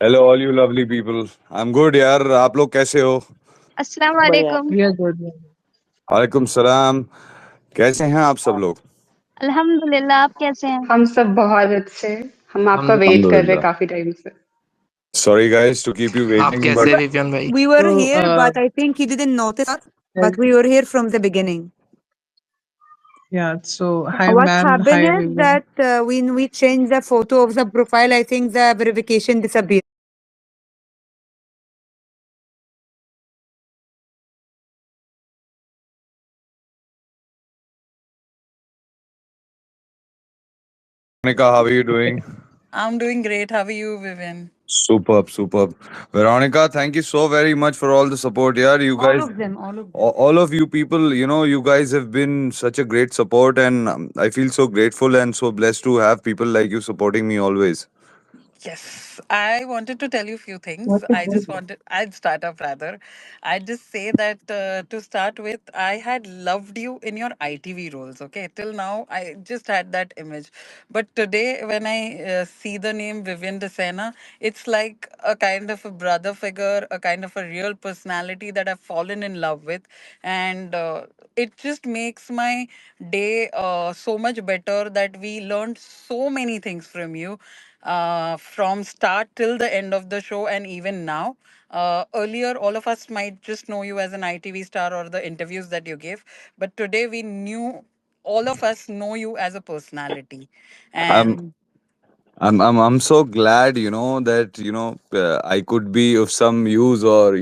Hello all you lovely people. I am good यार, आप लोग कैसे हो? अस्सलाम बढ़िया। वालेकुम। We are good. We are good. वालेकुम सलाम। कैसे हैं आप सब लोग? अल्हम्दुलिल्लाह, आप कैसे हैं? हम सब बहुत अच्छे। हम आपका वेट कर रहे हैं अल्हम्दुलिल्लाह। काफी टाइम से। Sorry guys to keep you आप वेटिंग कैसे बट विवियन भाई? We were So, here, but I think he didn't notice us. uh, But we were here from the beginning. yeah. So, hi, What's ma'am. happened Hi, is Vivian. that when we changed the photo of the profile, I think the verification disappeared. Veronica, how are you doing? I'm doing great. How are you, Vivian? Superb, superb. Veronica, thank you so very much for all the support. Yeah, you All guys, of them, all of them. all of you people, you guys have been such a great support, and I feel so grateful and so blessed to have people like you supporting me always. Yes, I wanted to tell you a few things. What is it? I'd start up rather. I'd just say that to start with, I had loved you in your ITV roles, okay? Till now, I just had that image. But today, when I see the name Vivian Desena, it's like a kind of a brother figure, a kind of a real personality that I've fallen in love with. And it just makes my day so much better that we learned so many things from you from start till the end of the show and even now. Earlier, all of us might just know you as an ITV star or the interviews that you give, but today we knew all of us know you as a personality. I'm And I'm so glad, that I could be of some use, or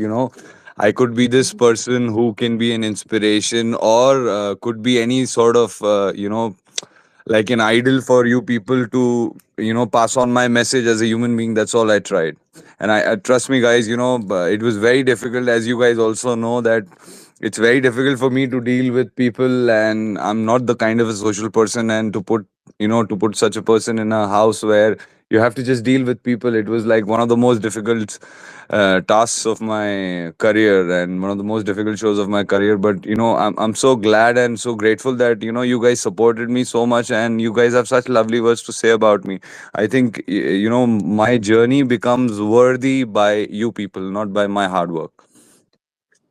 I could be this person who can be an inspiration, or could be any sort of like an idol for you people to pass on my message as a human being. That's all I tried, and I trust me, guys. It was very difficult, as you guys also know that. It's very difficult for me to deal with people, and I'm not the kind of a social person, and to put such a person in a house where you have to just deal with people. It was like one of the most difficult tasks of my career, and one of the most difficult shows of my career. But I'm so glad and so grateful that you guys supported me so much, and you guys have such lovely words to say about me. I think my journey becomes worthy by you people, not by my hard work.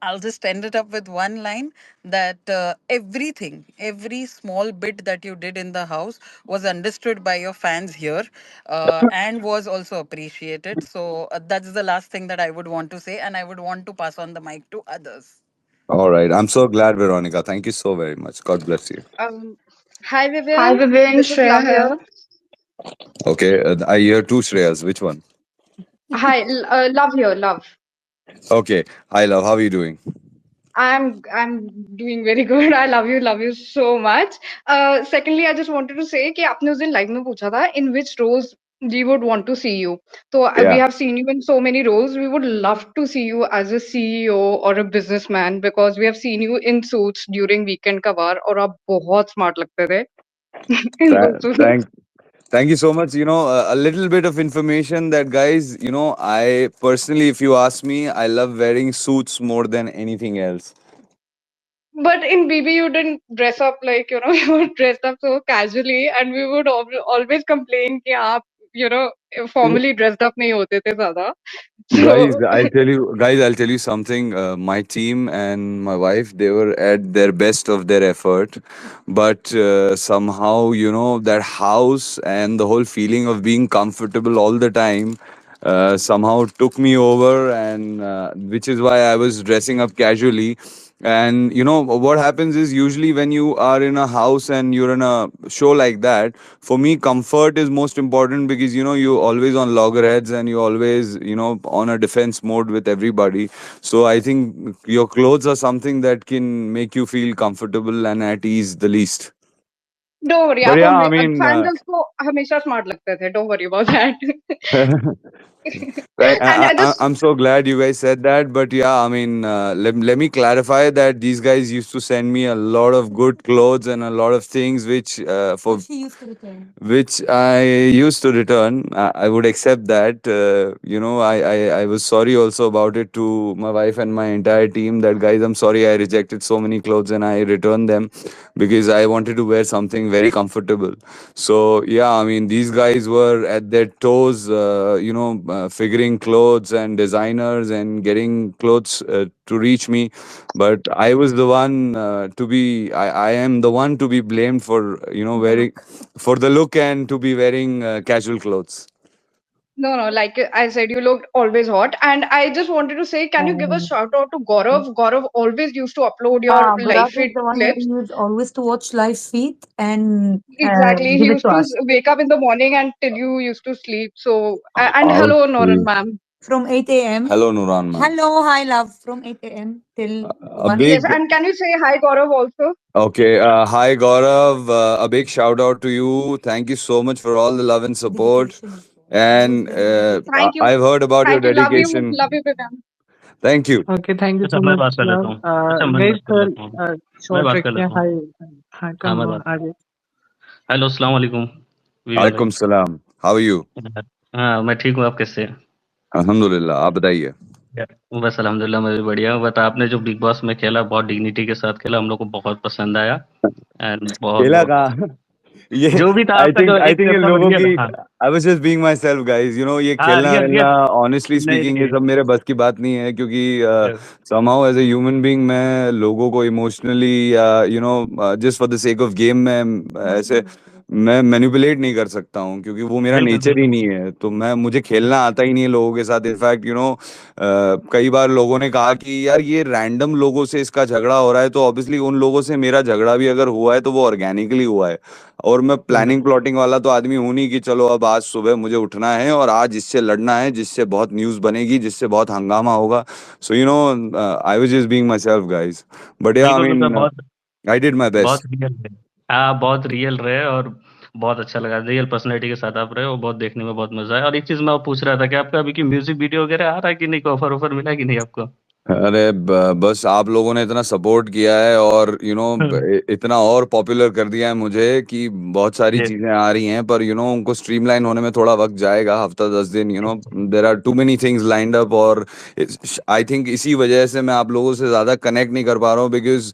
I'll just end it up with one line that everything, every small bit that you did in the house was understood by your fans here and was also appreciated. So that's the last thing that I would want to say, and I would want to pass on the mic to others. All right, I'm so glad, Veronica. Thank you so very much. God bless you. Um, Hi Hi Vivian, Vivian, this is Shreya Love here. here. Okay, I hear two Shreyas. Which one? Love here, love. Okay, hi love. How are you doing? I'm doing very good. I love you so much. Secondly, I just wanted to say कि आपने उस दिन live में पूछा था in which roles we would want to see you. So we Yeah. have seen you in so many roles. We would love to see you as a CEO or a businessman because we have seen you in suits during Weekend Kawar और आप बहुत smart लगते थे in those suits. Thank thank you so much. A little bit of information that, guys, I personally, if you ask me, I love wearing suits more than anything else. But in BB, you didn't dress up like, you would dress up so casually, and we would always complain कि आप, formally dressed up नहीं होते थे ज़्यादा. Guys, So, I'll tell you something. My team and my wife, they were at their best of their effort, but somehow, that house and the whole feeling of being comfortable all the time somehow took me over, and which is why I was dressing up casually. And what happens is, usually when you are in a house and you're in a show like that, for me comfort is most important, because you always on loggerheads, and you always on a defense mode with everybody. So I think your clothes are something that can make you feel comfortable and at ease the least. don't worry, But आप yeah, I mean, fangirls को हमेशा smart लगते थे. Don't worry about that. And I just I'm so glad you guys said that. But yeah, I mean, let me clarify that these guys used to send me a lot of good clothes and a lot of things which Which he used to return. which I used to return. I would accept that. I was sorry also about it to my wife and my entire team. That, guys, I'm sorry I rejected so many clothes and I returned them because I wanted to wear something very comfortable. So yeah, I mean, these guys were at their toes, figuring clothes and designers and getting clothes to reach me. But I was the one I am the one to be blamed for, wearing for the look and to be wearing casual clothes. No, like I said, you looked always hot. And I just wanted to say, can you give a shout out to Gaurav? Gaurav always used to upload your live Gaurav is feed the one who clips. used always to watch live feed and Exactly. He give it used to to us wake up in the morning and till you used to sleep. So, and How hello, Noran sweet. ma'am. from 8 a.m. Hello, Nuran ma'am. Hello, hi love, from 8 a.m. till A 1. Yes, big and can you say hi, Gaurav, also? Okay. Hi, Gaurav. A big shout out to you. Thank you so much for all the love and support. Dedication. He was And very dedicated. Thank you. I've heard about your Thank you. dedication. Love you, Vivian. Thank you. Okay, thank you अच्छा so मैं much, बात कर लेता love. हूँ अच्छा मैं Guys, बात कर लेता हूँ मैं short बात कर रखिए. लेता हूँ Hi, हाँ come मैं on, बात आगे. हेलो अस्सलाम वालेकुम विवियन भाई Alaikum salam. How are you? हाँ मैं ठीक हूँ आप कैसे हैं? Alhamdulillah. आप बताइए. बस अल्हम्दुलिल्लाह मैं भी बढ़िया हूँ बट आपने जो बिग बॉस में खेला बहुत डिग्निटी के साथ खेला हम लोग को बहुत पसंद आया एंड बहुत खेला बहुत कहाँ? ये जो भी था I आपका जो think I एक think ये अपना लोगों रियल की हाँ I was just being myself, guys. ये हाँ खेलना रियल वेलना, रियल honestly नहीं speaking, ये नहीं सब मेरे बस की बात नहीं है, क्योंकि yes, somehow as a human being मैं लोगों को emotionally या just for the sake of game में ऐसे मैं मैनिपुलेट नहीं कर सकता हूँ, क्योंकि वो मेरा बिल्कुल नेचर ही बिल्कुल नहीं है. तो मुझे खेलना आता ही नहीं है लोगों के साथ. इनफैक्ट कई बार लोगों ने कहा कि यार ये रैंडम लोगों से इसका झगड़ा हो रहा है, तो ऑब्वियसली उन लोगों से मेरा झगड़ा भी अगर हुआ है तो वो ऑर्गेनिकली हुआ है. और मैं प्लानिंग प्लॉटिंग वाला तो आदमी हूं नहीं कि चलो अब आज सुबह मुझे उठना है और आज इससे लड़ना है जिससे बहुत न्यूज़ बनेगी, जिससे बहुत हंगामा होगा. So I was just being myself, guys. But yeah I बिल्कुल बिल्कुल मीन बहुत आई डिड माई बहुत बेस्ट. रियल रहे हाँ बहुत रियल रहे और बहुत अच्छा लगा रियल पर्सनैलिटी के साथ आप रहे हो बहुत देखने में बहुत मजा आया और एक चीज मैं पूछ रहा था कि आपका अभी की म्यूजिक वीडियो वगैरह आ रहा है कि नहीं ऑफर ऑफर मिला कि नहीं आपको अरे बस आप लोगों ने इतना सपोर्ट किया है और इतना और पॉपुलर कर दिया है मुझे कि बहुत सारी ये चीजें आ रही हैं, पर उनको स्ट्रीमलाइन होने में थोड़ा वक्त जाएगा, हफ्ता 10 दिन. There are too many things lined up. और आई थिंक इसी वजह से मैं आप लोगों से ज्यादा कनेक्ट नहीं कर पा रहा हूँ, बिकॉज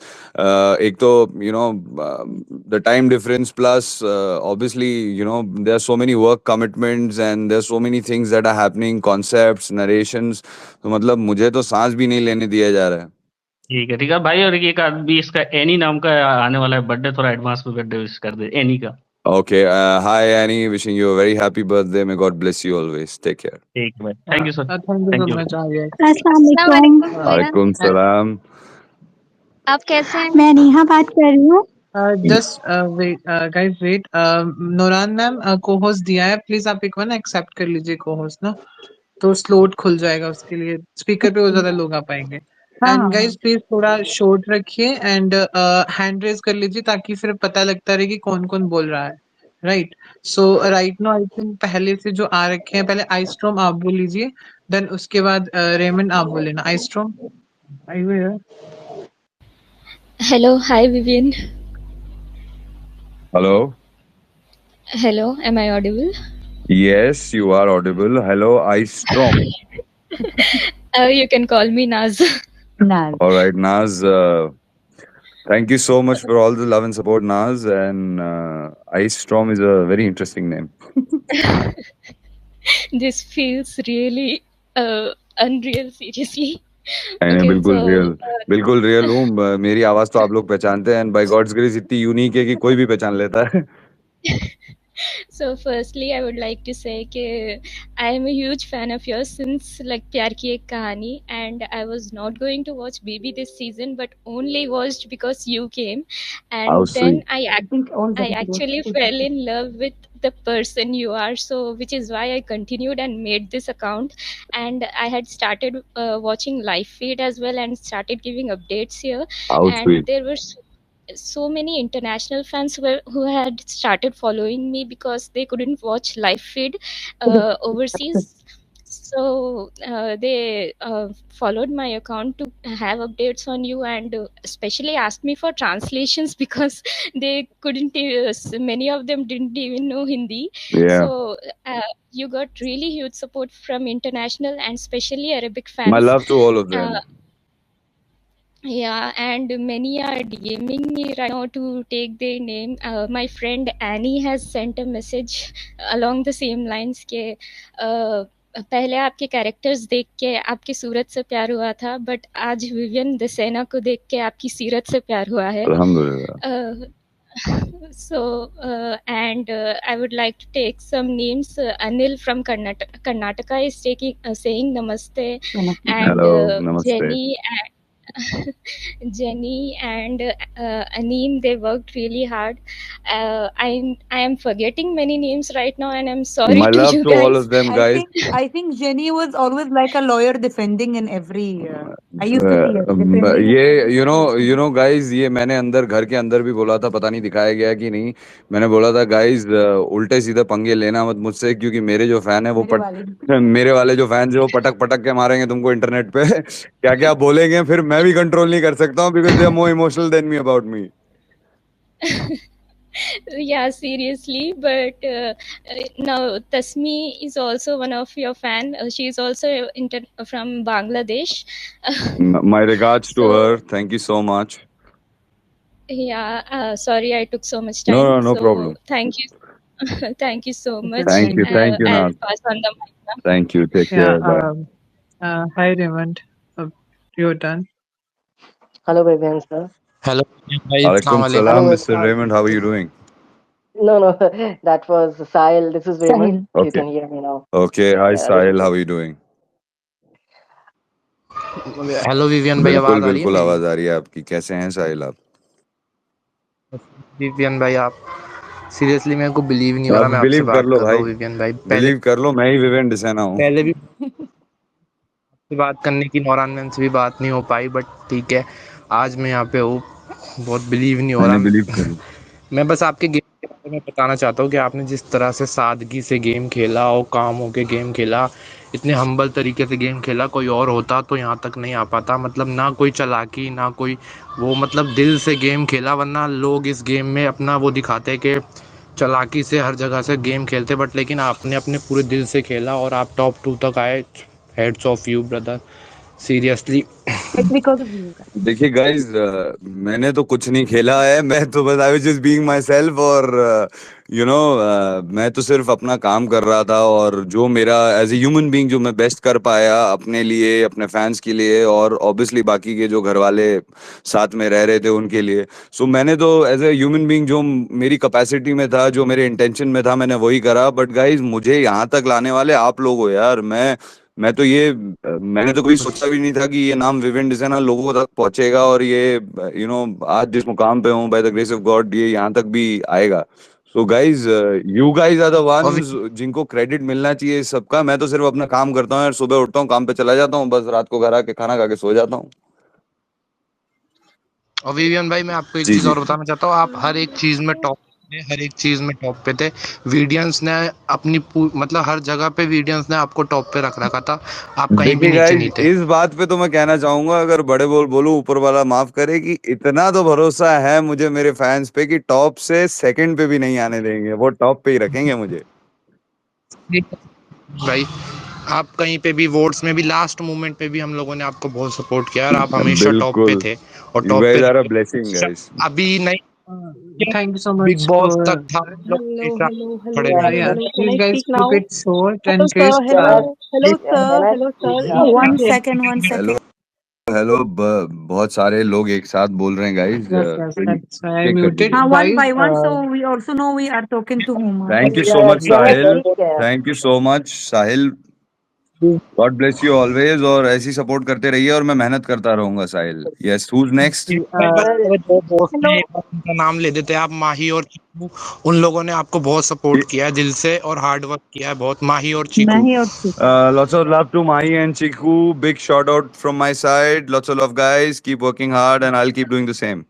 एक तो the time difference plus obviously there are so many work commitments and there are so many things that are happening, concepts, narrations. तो मतलब मुझे तो सांस भी नहीं लेने दिया जा रहा है. ठीक है भाई और एक आदमी इसका एनी नाम का आने वाला है बर्थडे थोड़ा एडवांस में बर्थडे विश कर दे एनी का Okay, hi Annie, wishing you a very happy birthday. May God bless you always. Take care. ठीक है भाई thank you sir Thank you so thank you much, Arya. अस्सलाम अस्सलाम वालेकुम। वालेकुम भैया Alaikum salam. आप कैसे हैं मैं नेहा बात कर रही हूँ। Just wait, guys, wait. Nooran ma'am co-host दिया है, प्लीज आप एक बार ना एक्सेप्ट कर लीजिए co-host ना, तो स्लॉट खुल जाएगा उसके लिए. स्पीकर पे वो ज्यादा लोग आ पाएंगे. हाँ एंड हाँ गाइस प्लीज थोड़ा शॉर्ट रखिए एंड हैंड रेज कर लीजिए ताकि फिर पता लगता रहे कि कौन कौन बोल रहा है. Right. So right no I think पहले से जो आ रखे हैं, पहले आइस्ट्रोम आप बोल लीजिए, देन उसके बाद रेमंड आप बोल लेना. आइस्ट्रोम I you here? Hello, hi Vivian. Hello. Hello, am I audible? Yes, you are audible. Hello, Ice Storm. You can call me Naz. Naz. All right, Naz. Thank you so much for all the love and support, Naz. And Ice Storm is a very interesting name. This feels really unreal, seriously. नहीं Okay, बिल्कुल so real, बिल्कुल real हूँ. मेरी आवाज तो आप लोग पहचानते हैं, बाय गॉड्स ग्रेस इतनी यूनिक है कि कोई भी पहचान लेता है. so firstly I would like to say that I am a huge fan of yours since like Pyar Ki Ek Kahani, and I was not going to watch BB this season but only watched because you came, How and then sweet. I think all I actually fell in love with the person you are, so which is why I continued and made this account, and I had started watching live feed as well and started giving updates here, How and sweet. there were so many international fans who had started following me because they couldn't watch live feed overseas, so they followed my account to have updates on you, and especially asked me for translations because they couldn't many of them didn't even know Hindi. Yeah. So you got really huge support from international and especially Arabic My fans. love to all of them. Yeah, and many are DMing me right now to take their name. My friend Annie has sent a message along the same lines ke, पहले आपके characters देख के आपकी सूरत से प्यार हुआ था, but आज विवियन दसेना को देख के आपकी सीरत से प्यार हुआ है। अल्हम्दुलिल्लाह। So and I would like to take some names. Anil from Karnataka is saying namaste, and Hello, namaste. Jenny and Aneem, they worked really hard. I am forgetting many names right now, and I'm sorry My to love you to all guys. of them, guys. I think Jenny was always like a lawyer defending in every. I used to see her defending. ये you know guys, ये मैंने अंदर घर के अंदर भी बोला था, पता नहीं दिखाया गया कि नहीं। मैंने बोला था गाइस, उल्टे सीधे पंगे लेना मत मुझसे, क्योंकि मेरे जो फैन है वो मेरे वाले जो फैंस है वो पटक पटक के मारेंगे तुमको इंटरनेट पे। क्या क्या बोलेंगे फिर मैं भी कंट्रोल नहीं कर सकता हूँ, because they are more emotional than me about me. Yeah, seriously, but now Tasmi is also one of your fan. She is also from Bangladesh. My regards to her. Thank you so much. Yeah, sorry I took so much time. No problem. Thank you. Thank you so much. Thank you. I'll Naz. pass on the mic now. Thank you. Take care. Bye. Hi Raymond, your turn. Hello, Vivian sir. Hello, guys. Alaikum Assalamu salam, Hello, Mr. Raymond. How are you doing? No, that was Sahil. This is Raymond. You Okay. can hear me now. Okay. Hi, Yeah, Sahil. How are you doing? Hello Vivian भाई, आवाज आ रही है बिल्कुल मेरी? आवाज आ रही है आपकी। कैसे हैं साहिल आप? विवियन भाई, आप सीरियसली मेरे को बिलीव नहीं हो रहा, आप मैं आपसे बिलीव कर बात लो कर रहा हूँ भाई, विवियन भाई। बिलीव कर लो, मैं ही विवेन डिसेना हूँ। पहले भी आपसे बात करने की नौरान मैम से भी बात नहीं हो पाई, बट ठीक है, आज मैं यहाँ पे हूँ। बहुत बिलीव नहीं हो मैंने रहा। बिलीव कर लिया। मैं बस आपके गेम के बारे में बताना चाहता हूँ कि आपने जिस तरह से सादगी से गेम खेला और काम होके गेम खेला, इतने हम्बल तरीके से गेम खेला, कोई और होता तो यहाँ तक नहीं आ पाता। मतलब ना कोई चालाकी, ना कोई वो, मतलब दिल से गेम खेला। वरना लोग इस गेम में अपना वो दिखाते कि चालाकी से हर जगह से गेम खेलते, बट लेकिन आपने अपने पूरे दिल से खेला और आप टॉप 2 तक आए। Heads of you brother, seriously. देखिए गाइस, मैंने तो कुछ नहीं खेला है, मैं तो बस आई was just being my self, और मैं तो सिर्फ अपना काम कर रहा था, और जो मेरा एज ए ह्यूमन बीइंग जो मैं बेस्ट कर पाया अपने लिए, अपने फैंस के लिए, और ऑब्वियसली बाकी के जो घर वाले साथ में रह रहे थे उनके लिए। सो मैंने तो एज ए ह्यूमन बीइंग जो मेरी कैपेसिटी में था, जो मेरे इंटेंशन में था, मैंने वही करा। बट गाइस, मुझे यहाँ तक लाने वाले आप लोग हो यार। मैंने तो कभी सोचा भी नहीं था कि ये नाम विविन डिजाइनर लोगों तक पहुंचेगा, और ये आज जिस मुकाम पे हूँ, by the grace of God, ये यहाँ तक भी आएगा। So guys, you guys are the ones जिनको क्रेडिट मिलना चाहिए इस सबका। मैं तो सिर्फ अपना काम करता हूँ यार, सुबह उठता हूँ, काम पे चला जाता हूँ, बस रात को घर आके खाना खा के सो जाता हूँ। और विवियन भाई, मैं आपको एक जी चीज जी। और बताना चाहता हूँ, आप हर एक चीज में टॉप थे, हर एक चीज में टॉप पे थे। वीडियंस ने अपनी मतलब हर जगह पे वीडियंस ने आपको टॉप पे रख रखा था, आप कहीं भी देखिए नीचे नहीं गाइज, थे। इस बात पे तो मैं कहना चाहूंगा, अगर बड़े बोलूं, ऊपर वाला माफ करे, कि इतना तो भरोसा है मुझे मेरे फैंस पे कि टॉप से सेकंड पे भी नहीं आने देंगे, वो टॉप पे ही रखेंगे मुझे। भाई, आप कहीं पे भी वोट्स में भी लास्ट मोमेंट पे भी हम लोगों ने आपको बहुत सपोर्ट किया, और आप हमेशा टॉप पे बिल्कुल, थे और यू टॉप पे guys are a blessing guys. अभी नहीं, Thank you so big much boss for. तक था, हम लोग हमेशा खड़े Yeah, रहे। Yeah, yeah. please Can I guys speak keep now? it short Hello, and sir. crisp. Hello, Yeah, can sir. I Hello, speak sir. now? One second, one hello second. Hello, बहुत सारे लोग एक साथ बोल रहे हैं guys, Yes, that's why I check कर muted. लीजिए। One Guys, by one, so we also know we are talking to whom. Thank you Yeah, so yeah. Much Can I Sahil, speak? Thank you so much Sahil, God bless you always, और ऐसी support करते रहिए, और मैं मेहनत करता रहूंगा साहिल। Yes, whose next? भाई, बस Sir, मेरे दो दोस्त Hello. हैं, एक बार उनका नाम ले देते हैं आप, माही और चीकू। उन लोगों ने आपको बहुत सपोर्ट किया है दिल से, और हार्ड वर्क किया है बहुत, माही और चीकू। Mahi or Chiku. Lots of love to Mahi and Chiku. Big shout out from my side. Lots of love, guys. Keep working hard, and I'll keep doing the same.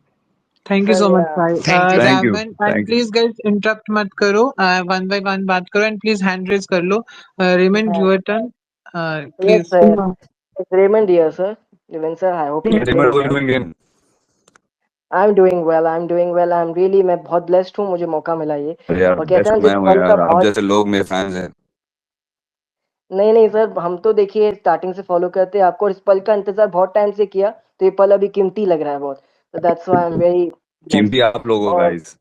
thank you sir, so much, yeah. Sai. Thank you. Thank you. Raman, and Thank you. please guys interrupt mat karo. One by one baat karo, and please hand raise kar lo. Raymond, your turn. Yes, Please. sir. It's Raymond here, sir. Even sir, I hope you're Raymond, doing how are you well. doing again? I'm doing well. I'm doing well. I'm really, मैं बहुत blessed हूँ, मुझे मौका मिला ये। अरे यार, और कहते बेस्ट हैं मैं जिस हूँ पल का यार, आप बहुत जैसे लोग मेरे फैंस हैं। नहीं सर, हम तो देखिए स्टार्टिंग से फॉलो करते हैं आपको, और इस पल का इंतजार बहुत टाइम से किया, तो ये पल अभी कीमती लग रहा है बहुत। So that's why I'm very blessed. कीमती आप लोग हो और गाइस।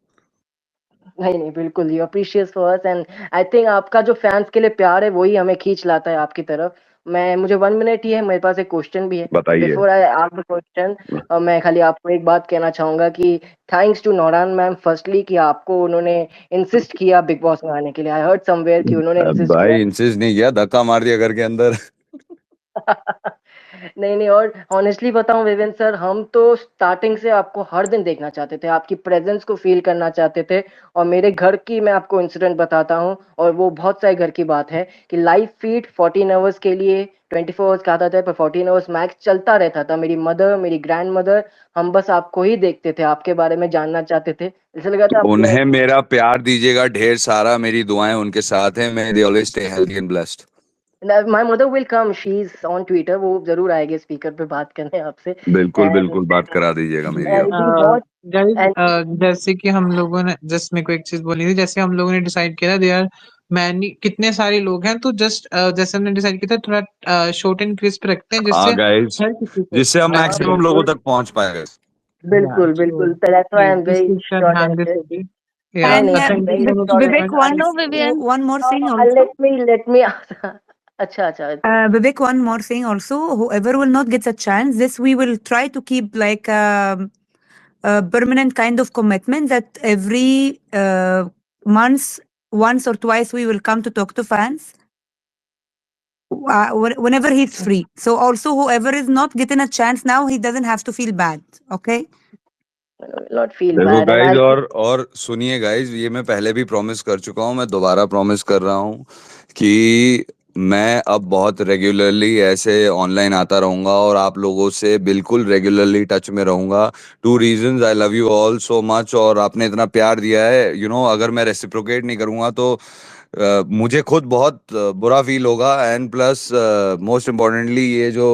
नहीं, बिल्कुल you are precious for us and I think आपका जो फैन्स के लिए प्यार है वही हमें खींच लाता है आपकी तरफ। मुझे 1 मिनट ही है, मेरे पास एक क्वेश्चन भी है। बताइए। Before I ask the question मैं खाली आपको एक बात कहना चाहूँगा कि थैंक्स टू नौरान मैम फर्स्टली कि आपको उन्होंने इंसिस्ट किया बिग बॉस में आने के लिए। आई हर्ड समवेयर कि उन्होंने इंसिस्ट किया। भाई इंसिस्ट नहीं किया, धक्का मार दिया घर के अंदर। नहीं, और ऑनेस्टली बताऊँ विवेन सर, हम तो स्टार्टिंग से आपको हर दिन देखना चाहते थे, आपकी प्रेज़ेंस को फ़ील करना चाहते थे और मेरे घर की मैं आपको इंसिडेंट बताता हूँ और वो बहुत सारे घर की बात है कि लाइव फ़ीड 14 आवर्स के लिए 24 आवर्स का आता था पर 14 आवर्स मैक्स चलता रहता था। मेरी मदर, मेरी ग्रैंडमदर, हम बस आपको ही देखते थे, आपके बारे में जानना चाहते थे। ऐसा लगा था आप उन्हें मेरा प्यार दीजिएगा ढेर सारा, मेरी दुआएं उनके साथ हैं। May they always stay healthy and blessed. My mother will come, she is on Twitter, वो ज़रूर आएगी स्पीकर पे बात करने आपसे। बिल्कुल एंड बिल्कुल बात करा दीजिएगा मेरी एंड आप। वी वॉच गाइस, जैसे कि हम लोगों ने जस्ट मेरे को एक चीज बोलनी थी, जैसे हम लोगों ने डिसाइड किया दे आर मैनी कितने सारे लोग हैं, तो जस्ट जैसे हमने डिसाइड किया था थोड़ा शॉर्ट एंड क्रिस्प रखते हैं जिससे हाँ गाइस, हर किसी को जिससे हम मैक्सिमम लोगों तक पहुंच पाएंगे। बिल्कुल, बिल्कुल। So that's why I'm please very इसका short ध्यान and दे crisp. सके। नहीं, And नहीं, I'm very short and Vivek, crisp. one more thing also. Let me अच्छा, अच्छा। Vivek, one more thing also. Whoever will not get a chance, this we will try to keep like a permanent kind of commitment that every month, once or twice, we will come to talk to fans whenever he's free. So also, whoever is not getting a chance now, he doesn't have to feel bad. Okay? will not feel देखो bad and guys, I'll और सुनिए guys, ये मैं पहले भी promise कर चुका हूँ, मैं दोबारा प्रॉमिस कर रहा हूँ कि मैं अब बहुत रेगुलरली ऐसे ऑनलाइन आता रहूंगा और आप लोगों से बिल्कुल रेगुलरली टच में रहूंगा। 2 reasons, I love you all so much और आपने इतना प्यार दिया है, अगर मैं रेसिप्रोकेट नहीं करूंगा तो मुझे खुद बहुत बुरा फील होगा। एंड प्लस मोस्ट इम्पोर्टेंटली ये जो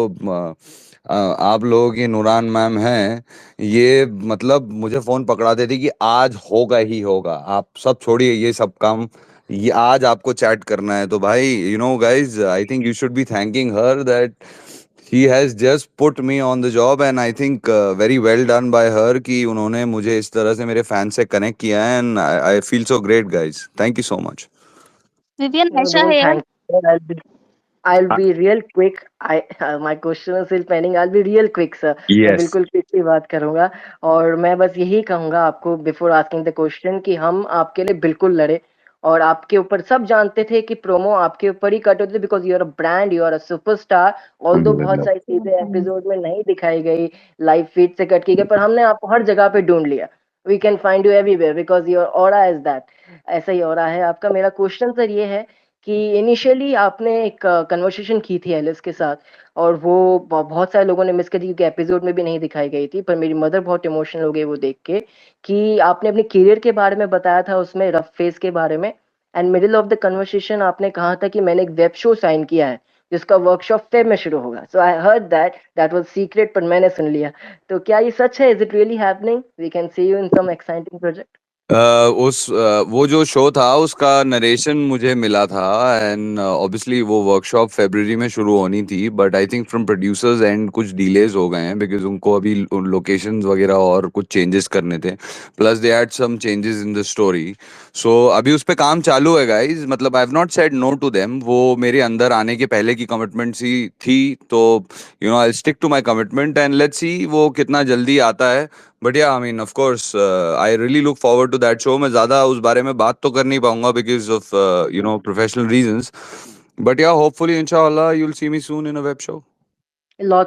आप लोगों की नूरान मैम हैं, ये मतलब मुझे फोन पकड़ाते थे कि आज होगा ही होगा, आप सब छोड़िए ये सब काम, ये आज आपको चैट करना है। तो भाई guys, I think you should be thanking her that he has just put me on the job and I think very well done by हर कि उन्होंने मुझे इस तरह से मेरे फैन से कनेक्ट किया है। And I feel so great guys, thank you so much. Vivian, no, Aisha don't here. thank me. I'll be real quick. My question is still pending. I'll be real quick, sir. मैं yes, बिल्कुल quickly बात करूंगा और मैं बस यही कहूंगा आपको बिफोर आस्किंग द क्वेश्चन कि हम आपके लिए बिल्कुल लड़े और आपके ऊपर सब जानते थे कि प्रोमो आपके ऊपर ही कट होती थी because you are a brand, you are a superstar. Although बहुत सारी चीजें एपिसोड में नहीं दिखाई गई, लाइव फीड से कट की गई, पर हमने आपको हर जगह पे ढूंढ लिया। We can find you everywhere because your aura is that. ऐसा ही ऑरा है आपका। मेरा क्वेश्चन सर ये है कि इनिशियली आपने एक कन्वर्सेशन की थी एलिस के साथ और वो बहुत सारे लोगों ने मिस कर दी क्योंकि एपिसोड में भी नहीं दिखाई गई थी, पर मेरी मदर बहुत इमोशनल हो गई वो देख के कि आपने अपने करियर के बारे में बताया था उसमें, रफ फेस के बारे में। And middle of the conversation आपने कहा था कि मैंने एक वेब शो साइन किया है जिसका वर्कशॉप फेब में शुरू होगा। So I heard that was secret, पर मैंने सुन लिया। तो क्या ये सच है? Is it really happening? We can see you in some exciting project. वो जो शो था उसका नरेशन मुझे मिला था एंड ऑब्वियसली वो वर्कशॉप फरवरी में शुरू होनी थी, but I think from producers and कुछ डिलेज हो गए हैं बिकॉज उनको अभी लोकेशंस वगैरह और कुछ चेंजेस करने थे, plus they had some changes in the story. So अभी उस पे काम चालू है गाइज, मतलब I have not said no to them, वो मेरे अंदर आने के पहले की कमिटमेंट्स ही थी, तो I stick to my commitment and let's see वो कितना जल्दी आता है। But yeah I mean of course I really look forward to that show. मैं ज्यादा उस बारे में बात तो कर नहीं पाऊंगा because of professional reasons, but या होपफुली इंशाल्लाह you will see me soon in a web show. Lots